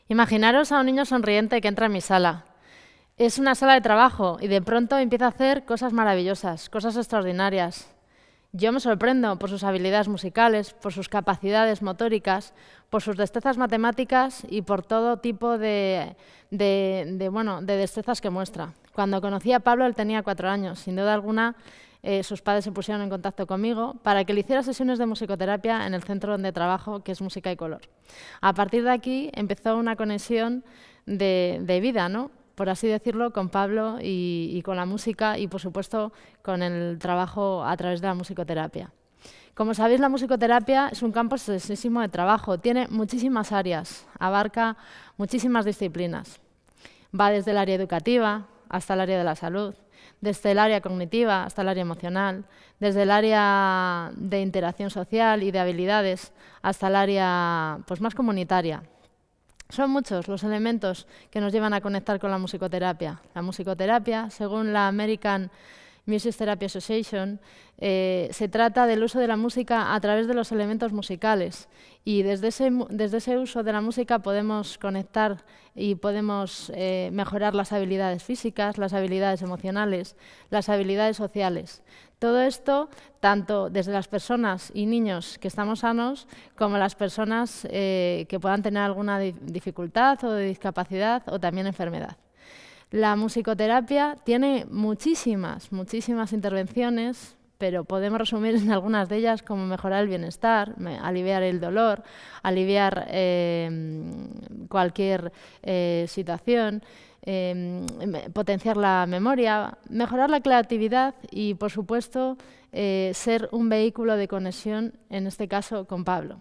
Imaginaros a un niño sonriente que entra en mi sala. Es una sala de trabajo y de pronto empieza a hacer cosas maravillosas, cosas extraordinarias. Yo me sorprendo por sus habilidades musicales, por sus capacidades motóricas, por sus destrezas matemáticas y por todo tipo de destrezas que muestra. Cuando conocí a Pablo, él tenía 4 años. Sin duda alguna, sus padres se pusieron en contacto conmigo para que le hiciera sesiones de musicoterapia en el centro donde trabajo, que es Música y Color. A partir de aquí empezó una conexión de vida, ¿no?, por así decirlo, con Pablo y con la música y, por supuesto, con el trabajo a través de la musicoterapia. Como sabéis, la musicoterapia es un campo extensísimo de trabajo, tiene muchísimas áreas, abarca muchísimas disciplinas. Va desde el área educativa hasta el área de la salud, desde el área cognitiva hasta el área emocional, desde el área de interacción social y de habilidades hasta el área más comunitaria. Son muchos los elementos que nos llevan a conectar con la musicoterapia. La musicoterapia, según la American Music Therapy Association, se trata del uso de la música a través de los elementos musicales. Y desde ese uso de la música podemos conectar y podemos mejorar las habilidades físicas, las habilidades emocionales, las habilidades sociales. Todo esto, tanto desde las personas y niños que estamos sanos, como las personas que puedan tener alguna dificultad o de discapacidad o también enfermedad. La musicoterapia tiene muchísimas intervenciones, pero podemos resumir en algunas de ellas como mejorar el bienestar, aliviar el dolor, aliviar cualquier situación, potenciar la memoria, mejorar la creatividad y, por supuesto, ser un vehículo de conexión, en este caso con Pablo.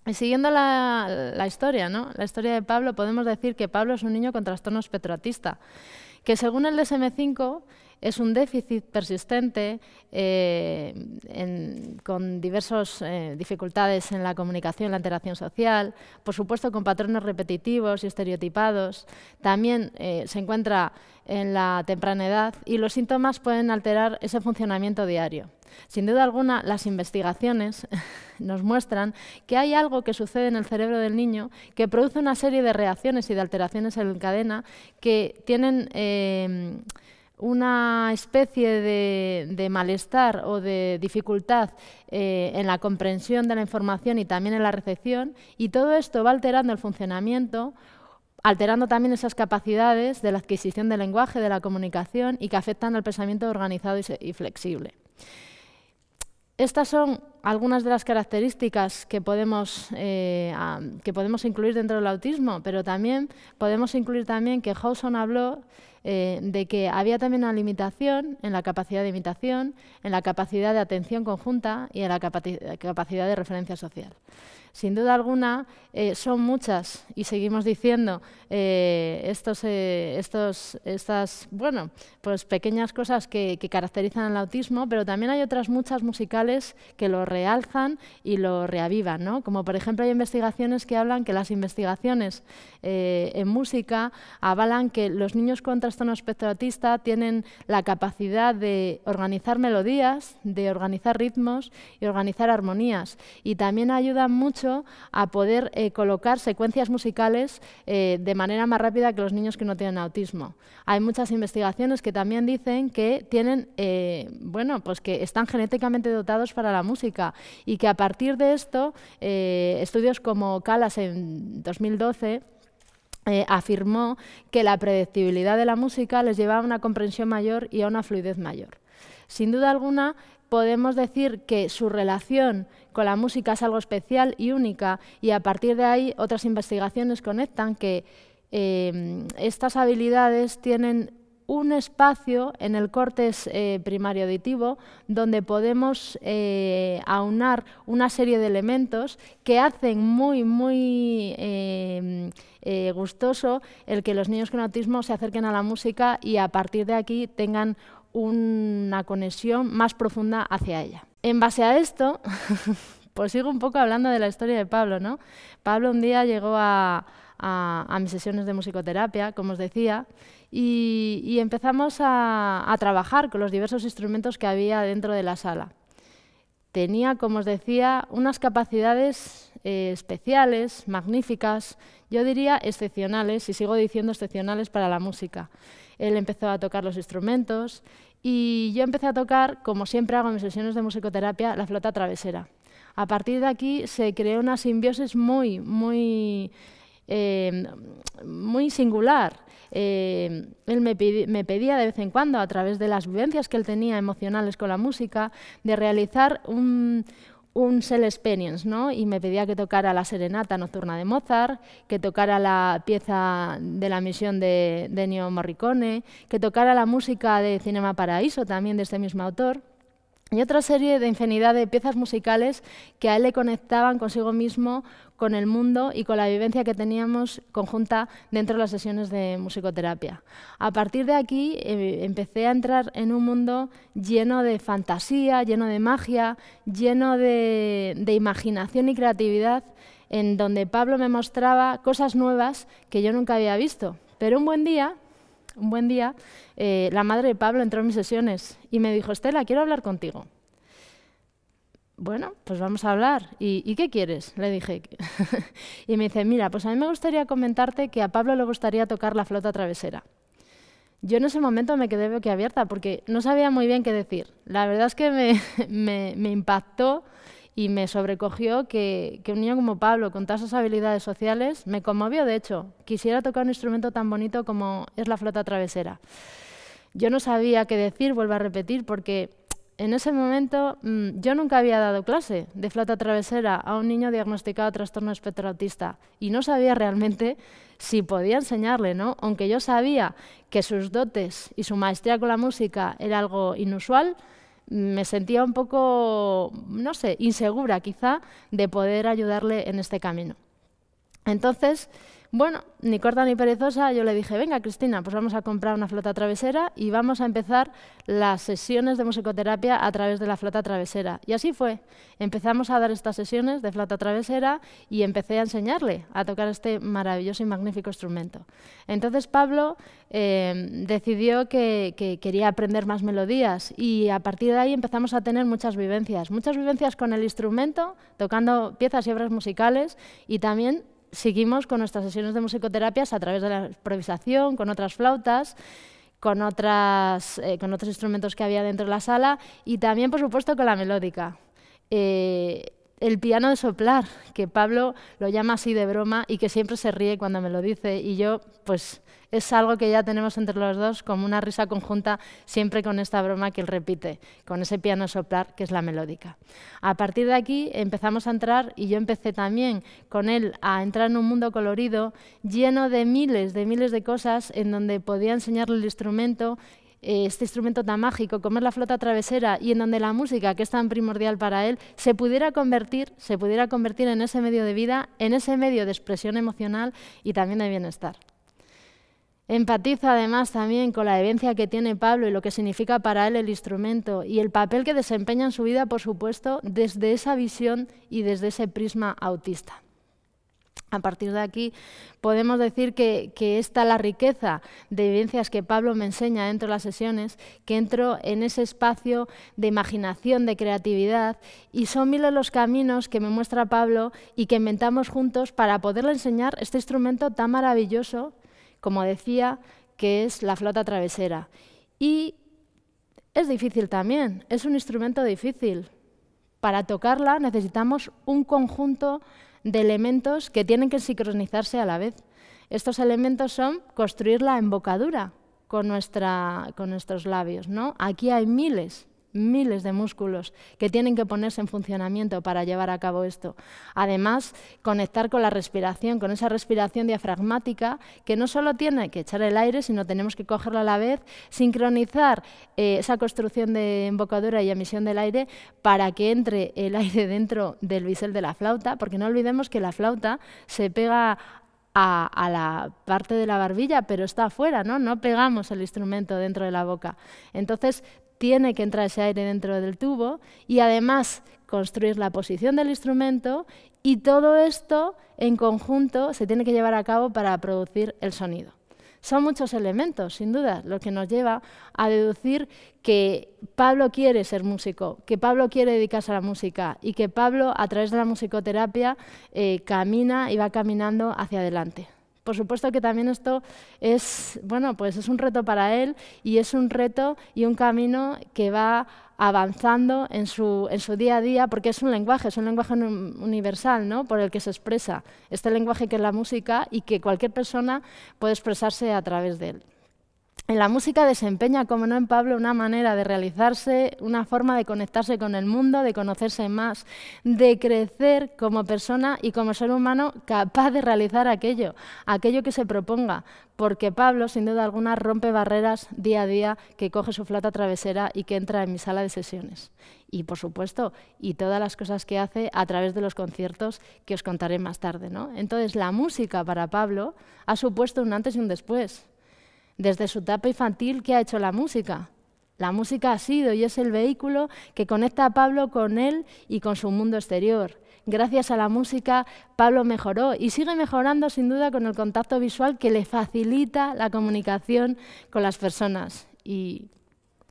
Y siguiendo la historia, ¿no?, la historia de Pablo, podemos decir que Pablo es un niño con trastorno espectro autista, que según el DSM-5 es un déficit persistente con diversas dificultades en la comunicación, la interacción social, por supuesto con patrones repetitivos y estereotipados. También se encuentra en la temprana edad y los síntomas pueden alterar ese funcionamiento diario. Sin duda alguna, las investigaciones nos muestran que hay algo que sucede en el cerebro del niño que produce una serie de reacciones y de alteraciones en cadena que tienen una especie de malestar o de dificultad en la comprensión de la información y también en la recepción, y todo esto va alterando el funcionamiento, alterando también esas capacidades de la adquisición del lenguaje, de la comunicación, y que afectan al pensamiento organizado y flexible. Estas son algunas de las características que podemos incluir dentro del autismo, pero también podemos incluir que Hawson habló de que había también una limitación en la capacidad de imitación, en la capacidad de atención conjunta y en la capacidad de referencia social. Sin duda alguna, son muchas, y seguimos diciendo, estas pequeñas cosas que caracterizan al autismo, pero también hay otras muchas musicales que lo realzan y lo reavivan, ¿no? Como por ejemplo hay investigaciones que hablan que las investigaciones en música avalan que los niños con trastorno espectro autista tienen la capacidad de organizar melodías, de organizar ritmos y organizar armonías, y también ayudan mucho a poder colocar secuencias musicales de manera más rápida que los niños que no tienen autismo. Hay muchas investigaciones que también dicen que tienen, que están genéticamente dotados para la música, y que a partir de esto, estudios como Callas en 2012 afirmó que la predictibilidad de la música les llevaba a una comprensión mayor y a una fluidez mayor. Sin duda alguna, podemos decir que su relación con la música es algo especial y única, y a partir de ahí otras investigaciones conectan que estas habilidades tienen un espacio en el córtex primario auditivo donde podemos aunar una serie de elementos que hacen muy gustoso el que los niños con autismo se acerquen a la música y a partir de aquí tengan una conexión más profunda hacia ella. En base a esto, pues sigo un poco hablando de la historia de Pablo, ¿no? Pablo un día llegó a mis sesiones de musicoterapia, como os decía, y empezamos a trabajar con los diversos instrumentos que había dentro de la sala. tenía, como os decía, unas capacidades especiales, magníficas, yo diría excepcionales, y sigo diciendo excepcionales para la música. Él empezó a tocar los instrumentos y yo empecé a tocar, como siempre hago en mis sesiones de musicoterapia, la flauta travesera. A partir de aquí se creó una simbiosis muy singular. Él me pedía de vez en cuando, a través de las vivencias que él tenía emocionales con la música, de realizar un self experience, ¿no? Y me pedía que tocara la serenata nocturna de Mozart, que tocara la pieza de la misión de Ennio Morricone, que tocara la música de Cinema Paradiso, también de este mismo autor, y otra serie de infinidad de piezas musicales que a él le conectaban consigo mismo, con el mundo y con la vivencia que teníamos conjunta dentro de las sesiones de musicoterapia. A partir de aquí empecé a entrar en un mundo lleno de fantasía, lleno de magia, lleno de imaginación y creatividad, en donde Pablo me mostraba cosas nuevas que yo nunca había visto. Pero un buen día, la madre de Pablo entró en mis sesiones y me dijo: Estela, quiero hablar contigo. Bueno, pues vamos a hablar. ¿Y qué quieres? Le dije. Y me dice: mira, pues a mí me gustaría comentarte que a Pablo le gustaría tocar la flauta travesera. Yo en ese momento me quedé boquiabierta porque no sabía muy bien qué decir. La verdad es que me impactó y me sobrecogió que un niño como Pablo, con todas esas habilidades sociales, me conmovió, de hecho. Quisiera tocar un instrumento tan bonito como es la flauta travesera. Yo no sabía qué decir, vuelvo a repetir, porque en ese momento yo nunca había dado clase de flauta travesera a un niño diagnosticado de trastorno espectro autista y no sabía realmente si podía enseñarle, ¿no? Aunque yo sabía que sus dotes y su maestría con la música era algo inusual, me sentía un poco, no sé, insegura quizá de poder ayudarle en este camino. Entonces, bueno, ni corta ni perezosa, yo le dije: venga, Cristina, pues vamos a comprar una flauta travesera y vamos a empezar las sesiones de musicoterapia a través de la flauta travesera. Y así fue. Empezamos a dar estas sesiones de flauta travesera y empecé a enseñarle a tocar este maravilloso y magnífico instrumento. Entonces Pablo decidió que quería aprender más melodías y a partir de ahí empezamos a tener muchas vivencias con el instrumento, tocando piezas y obras musicales, y también seguimos con nuestras sesiones de musicoterapias a través de la improvisación, con otras flautas, con otros instrumentos que había dentro de la sala y también, por supuesto, con la melódica. El piano de soplar, que Pablo lo llama así de broma y que siempre se ríe cuando me lo dice, y yo, pues, es algo que ya tenemos entre los dos como una risa conjunta, siempre con esta broma que él repite, con ese piano de soplar que es la melódica. A partir de aquí empezamos a entrar, y yo empecé también con él a entrar en un mundo colorido, lleno de miles de cosas, en donde podía enseñarle el instrumento, este instrumento tan mágico como es la flauta travesera, y en donde la música, que es tan primordial para él, se pudiera convertir en ese medio de vida, en ese medio de expresión emocional y también de bienestar. Empatizo además también con la vivencia que tiene Pablo y lo que significa para él el instrumento y el papel que desempeña en su vida, por supuesto, desde esa visión y desde ese prisma autista. A partir de aquí podemos decir que esta es la riqueza de vivencias que Pablo me enseña dentro de las sesiones, que entro en ese espacio de imaginación, de creatividad, y son miles los caminos que me muestra Pablo y que inventamos juntos para poderle enseñar este instrumento tan maravilloso, como decía, que es la flauta travesera. Y es difícil también, es un instrumento difícil. Para tocarla necesitamos un conjunto de elementos que tienen que sincronizarse a la vez. Estos elementos son construir la embocadura con nuestros labios, ¿no? Aquí hay miles de músculos que tienen que ponerse en funcionamiento para llevar a cabo esto. Además, conectar con la respiración, con esa respiración diafragmática, que no solo tiene que echar el aire, sino tenemos que cogerlo a la vez, sincronizar esa construcción de embocadura y emisión del aire para que entre el aire dentro del bisel de la flauta, porque no olvidemos que la flauta se pega a la parte de la barbilla, pero está afuera, ¿no? No pegamos el instrumento dentro de la boca. Entonces, tiene que entrar ese aire dentro del tubo y además construir la posición del instrumento, y todo esto en conjunto se tiene que llevar a cabo para producir el sonido. Son muchos elementos, sin duda, lo que nos lleva a deducir que Pablo quiere ser músico, que Pablo quiere dedicarse a la música y que Pablo, a través de la musicoterapia, camina y va caminando hacia adelante. Por supuesto que también esto es, bueno, pues es un reto para él y es un reto y un camino que va avanzando en su día a día, porque es un lenguaje universal, ¿no?, por el que se expresa este lenguaje que es la música y que cualquier persona puede expresarse a través de él. En la música desempeña, como no en Pablo, una manera de realizarse, una forma de conectarse con el mundo, de conocerse más, de crecer como persona y como ser humano capaz de realizar aquello que se proponga, porque Pablo, sin duda alguna, rompe barreras día a día, que coge su flauta travesera y que entra en mi sala de sesiones. Y, por supuesto, y todas las cosas que hace a través de los conciertos que os contaré más tarde, ¿no? Entonces, la música para Pablo ha supuesto un antes y un después. Desde su etapa infantil, ¿qué ha hecho la música? La música ha sido y es el vehículo que conecta a Pablo con él y con su mundo exterior. Gracias a la música, Pablo mejoró y sigue mejorando sin duda con el contacto visual que le facilita la comunicación con las personas. Y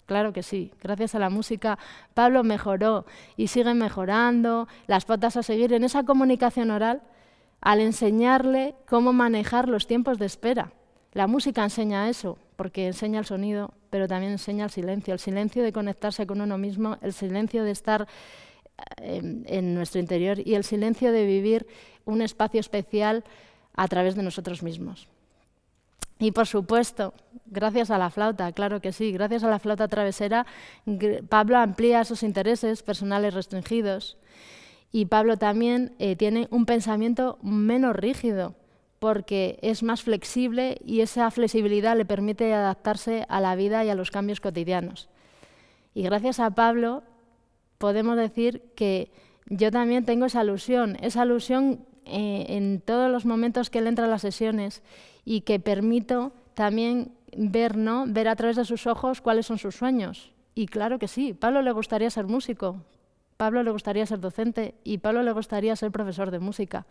claro que sí, gracias a la música, Pablo mejoró y sigue mejorando las pautas a seguir en esa comunicación oral al enseñarle cómo manejar los tiempos de espera. La música enseña eso, porque enseña el sonido, pero también enseña el silencio de conectarse con uno mismo, el silencio de estar en nuestro interior y el silencio de vivir un espacio especial a través de nosotros mismos. Y, por supuesto, gracias a la flauta, claro que sí, gracias a la flauta travesera, Pablo amplía sus intereses personales restringidos y Pablo también tiene un pensamiento menos rígido, porque es más flexible y esa flexibilidad le permite adaptarse a la vida y a los cambios cotidianos. Y gracias a Pablo podemos decir que yo también tengo esa ilusión en todos los momentos que él entra a las sesiones y que permito también ver, ¿no?, ver a través de sus ojos cuáles son sus sueños. Y claro que sí, Pablo le gustaría ser músico, Pablo le gustaría ser docente y Pablo le gustaría ser profesor de música.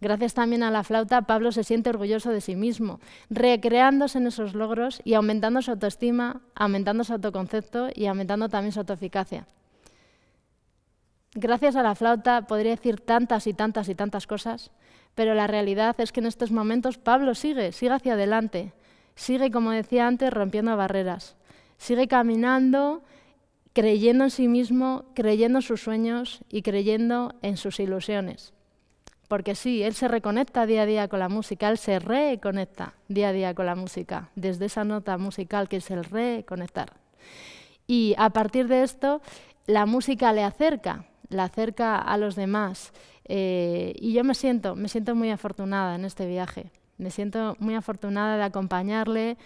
Gracias también a la flauta, Pablo se siente orgulloso de sí mismo, recreándose en esos logros y aumentando su autoestima, aumentando su autoconcepto y aumentando también su autoeficacia. Gracias a la flauta podría decir tantas y tantas y tantas cosas, pero la realidad es que en estos momentos Pablo sigue hacia adelante, sigue, como decía antes, rompiendo barreras, sigue caminando, creyendo en sí mismo, creyendo en sus sueños y creyendo en sus ilusiones. Porque sí, él se reconecta día a día con la música, él se reconecta día a día con la música, desde esa nota musical que es el reconectar. Y a partir de esto, la música le acerca a los demás. Y yo me siento muy afortunada en este viaje. Me siento muy afortunada de acompañarle,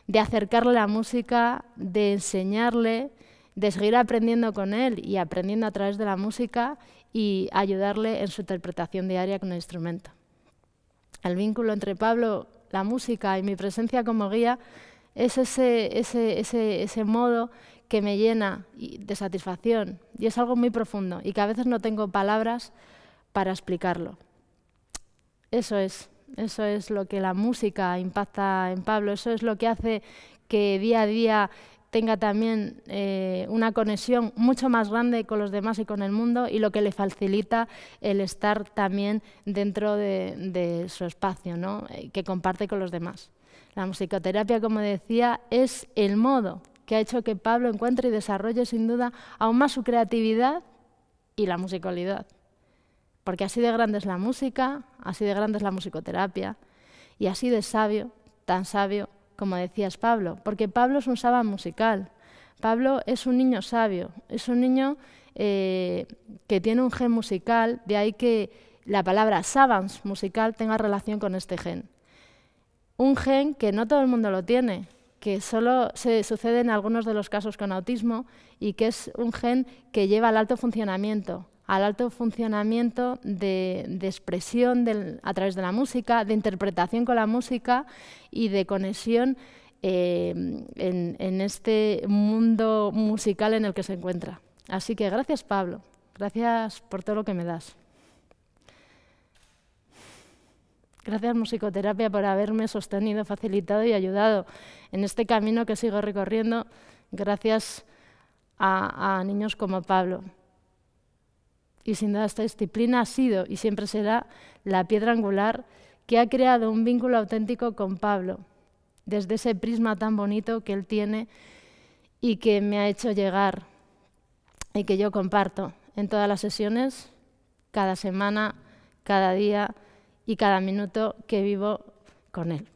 de acercarle la música, de enseñarle, de seguir aprendiendo con él y aprendiendo a través de la música y ayudarle en su interpretación diaria con el instrumento. El vínculo entre Pablo, la música y mi presencia como guía es ese modo que me llena de satisfacción y es algo muy profundo y que a veces no tengo palabras para explicarlo. Eso es lo que la música impacta en Pablo, eso es lo que hace que día a día tenga también una conexión mucho más grande con los demás y con el mundo y lo que le facilita el estar también dentro de su espacio, ¿no?, que comparte con los demás. La musicoterapia, como decía, es el modo que ha hecho que Pablo encuentre y desarrolle sin duda aún más su creatividad y la musicalidad. Porque así de grande es la música, así de grande es la musicoterapia y así de sabio, tan sabio, como decías, Pablo, porque Pablo es un sabio musical. Pablo es un niño sabio, es un niño que tiene un gen musical, de ahí que la palabra savans musical tenga relación con este gen. Un gen que no todo el mundo lo tiene, que solo se sucede en algunos de los casos con autismo y que es un gen que lleva al alto funcionamiento de expresión a través de la música, de interpretación con la música y de conexión en este mundo musical en el que se encuentra. Así que gracias, Pablo, gracias por todo lo que me das. Gracias, musicoterapia, por haberme sostenido, facilitado y ayudado en este camino que sigo recorriendo gracias a niños como Pablo. Y sin duda esta disciplina ha sido y siempre será la piedra angular que ha creado un vínculo auténtico con Pablo, desde ese prisma tan bonito que él tiene y que me ha hecho llegar y que yo comparto en todas las sesiones, cada semana, cada día y cada minuto que vivo con él.